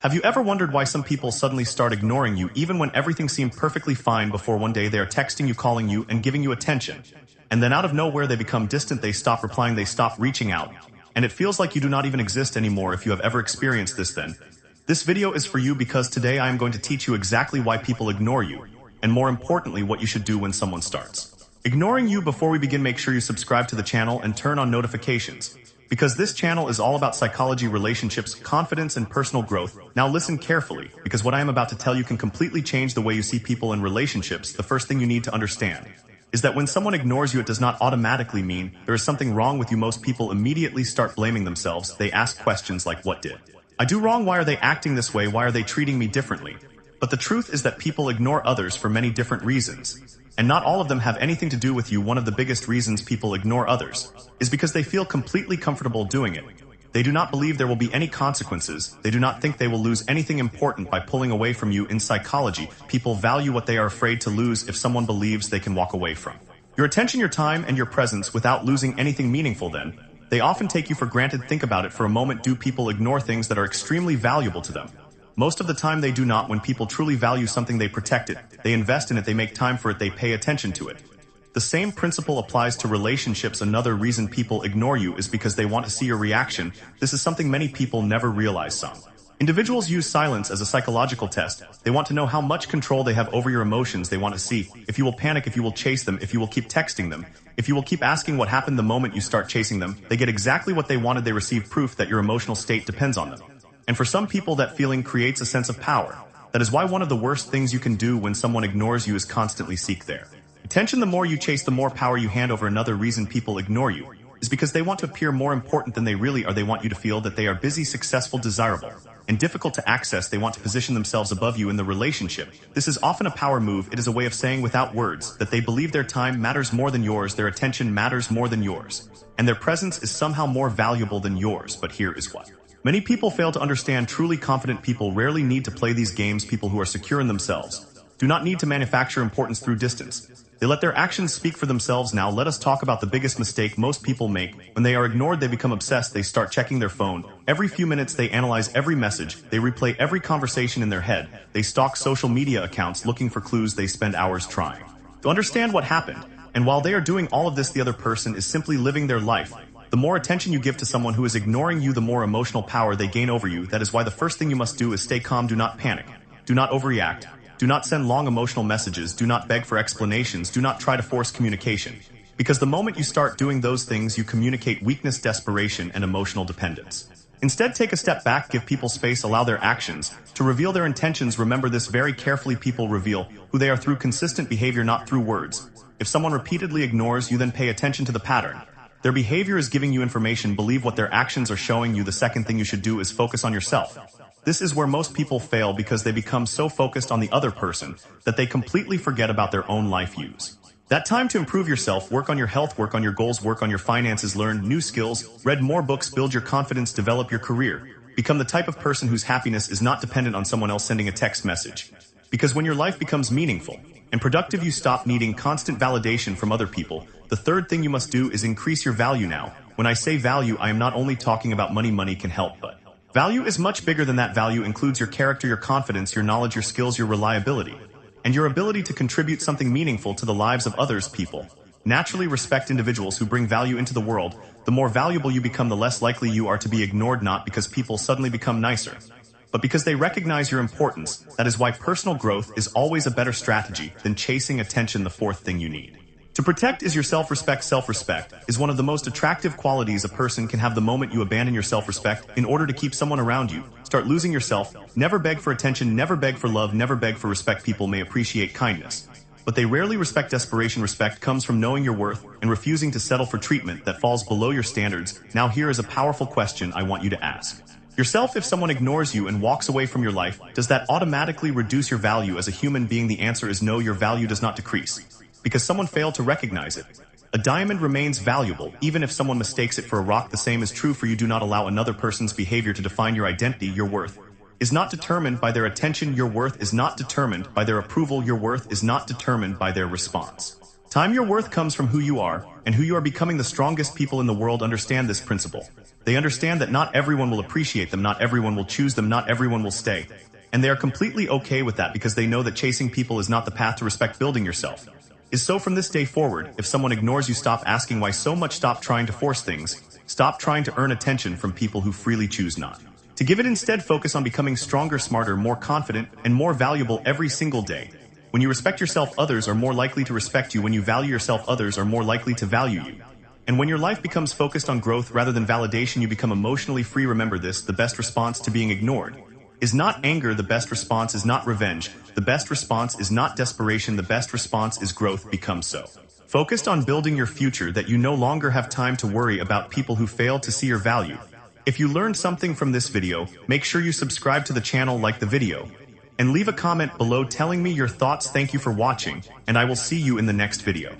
Have you ever wondered why some people suddenly start ignoring you even when everything seemed perfectly fine before one day they are texting you, calling you, and giving you attention? And then out of nowhere they become distant, they stop replying, they stop reaching out. And it feels like you do not even exist anymore. If you have ever experienced this, then this video is for you, because today I am going to teach you exactly why people ignore you, and more importantly, what you should do when someone starts ignoring you. Before we begin, make sure you subscribe to the channel and turn on notifications, because this channel is all about psychology, relationships, confidence, and personal growth. Now listen carefully, because what I am about to tell you can completely change the way you see people in relationships. The first thing you need to understand is that when someone ignores you, it does not automatically mean there is something wrong with you. Most people immediately start blaming themselves. They ask questions like, what did I do wrong? Why are they acting this way? Why are they treating me differently? But the truth is that people ignore others for many different reasons, and not all of them have anything to do with you. One of the biggest reasons people ignore others is because they feel completely comfortable doing it. They do not believe there will be any consequences. They do not think they will lose anything important by pulling away from you. In psychology, people value what they are afraid to lose. If someone believes they can walk away from your attention, your time, and your presence without losing anything meaningful, then they often take you for granted. Think about it for a moment. Do people ignore things that are extremely valuable to them? Most of the time they do not. When people truly value something, they protect it, they invest in it, they make time for it, they pay attention to it. The same principle applies to relationships. Another reason people ignore you is because they want to see your reaction. This is something many people never realize. Some individuals use silence as a psychological test. They want to know how much control they have over your emotions. They want to see if you will panic, if you will chase them, if you will keep texting them, if you will keep asking what happened the moment you start chasing them. They get exactly what they wanted. They receive proof that your emotional state depends on them. And for some people, that feeling creates a sense of power. That is why one of the worst things you can do when someone ignores you is constantly seek their attention. The more you chase, the more power you hand over. Another reason people ignore you is because they want to appear more important than they really are. They want you to feel that they are busy, successful, desirable, and difficult to access. They want to position themselves above you in the relationship. This is often a power move. It is a way of saying without words that they believe their time matters more than yours, their attention matters more than yours, and their presence is somehow more valuable than yours. But here is what many people fail to understand. Truly confident people rarely need to play these games. People who are secure in themselves do not need to manufacture importance through distance. They let their actions speak for themselves. Now let us talk about the biggest mistake most people make. When they are ignored, they become obsessed. They start checking their phone. Every few minutes they analyze every message. They replay every conversation in their head. They stalk social media accounts looking for clues. They spend hours trying to understand what happened. And while they are doing all of this, the other person is simply living their life. The more attention you give to someone who is ignoring you, the more emotional power they gain over you. That is why the first thing you must do is stay calm. Do not panic. Do not overreact. Do not send long emotional messages. Do not beg for explanations. Do not try to force communication. Because the moment you start doing those things, you communicate weakness, desperation, and emotional dependence. Instead, take a step back, give people space, allow their actions to reveal their intentions. Remember this very carefully. People reveal who they are through consistent behavior, not through words. If someone repeatedly ignores you, then pay attention to the pattern. Their behavior is giving you information. Believe what their actions are showing you. The second thing you should do is focus on yourself. This is where most people fail, because they become so focused on the other person that they completely forget about their own life. Use that time to improve yourself, work on your health, work on your goals, work on your finances, learn new skills, read more books, build your confidence, develop your career. Become the type of person whose happiness is not dependent on someone else sending a text message. Because when your life becomes meaningful and productive, you stop needing constant validation from other people. The third thing you must do is increase your value. Now, when I say value, I am not only talking about money. Money can help, but value is much bigger than that. Value includes your character, your confidence, your knowledge, your skills, your reliability, and your ability to contribute something meaningful to the lives of others. People naturally respect individuals who bring value into the world. The more valuable you become, the less likely you are to be ignored, not because people suddenly become nicer, but because they recognize your importance. That is why personal growth is always a better strategy than chasing attention. The fourth thing you need to protect is your self-respect. Self-respect is one of the most attractive qualities a person can have. The moment you abandon your self-respect in order to keep someone around you, start losing yourself. Never beg for attention, never beg for love, never beg for respect. People may appreciate kindness, but they rarely respect desperation. Respect comes from knowing your worth and refusing to settle for treatment that falls below your standards. Now here is a powerful question I want you to ask yourself. If someone ignores you and walks away from your life, does that automatically reduce your value as a human being? The answer is no. Your value does not decrease because someone failed to recognize it. A diamond remains valuable even if someone mistakes it for a rock. The same is true for you. Do not allow another person's behavior to define your identity. Your worth is not determined by their attention. Your worth is not determined by their approval. Your worth is not determined by their response. Time your worth comes from who you are, and who you are becoming. The strongest people in the world understand this principle. They understand that not everyone will appreciate them, not everyone will choose them, not everyone will stay. And they are completely okay with that because they know that chasing people is not the path to respect. Building yourself is so. From this day forward, if someone ignores you, stop asking why so much. Stop trying to force things. Stop trying to earn attention from people who freely choose not to give it. Instead, focus on becoming stronger, smarter, more confident, and more valuable every single day. When you respect yourself, others are more likely to respect you. When you value yourself, others are more likely to value you. And when your life becomes focused on growth rather than validation, you become emotionally free. Remember this: the best response to being ignored is not anger. The best response is not revenge. The best response is not desperation. The best response is growth. Become so focused on building your future that you no longer have time to worry about people who fail to see your value. If you learned something from this video, make sure you subscribe to the channel, like the video, and leave a comment below telling me your thoughts. Thank you for watching, and I will see you in the next video.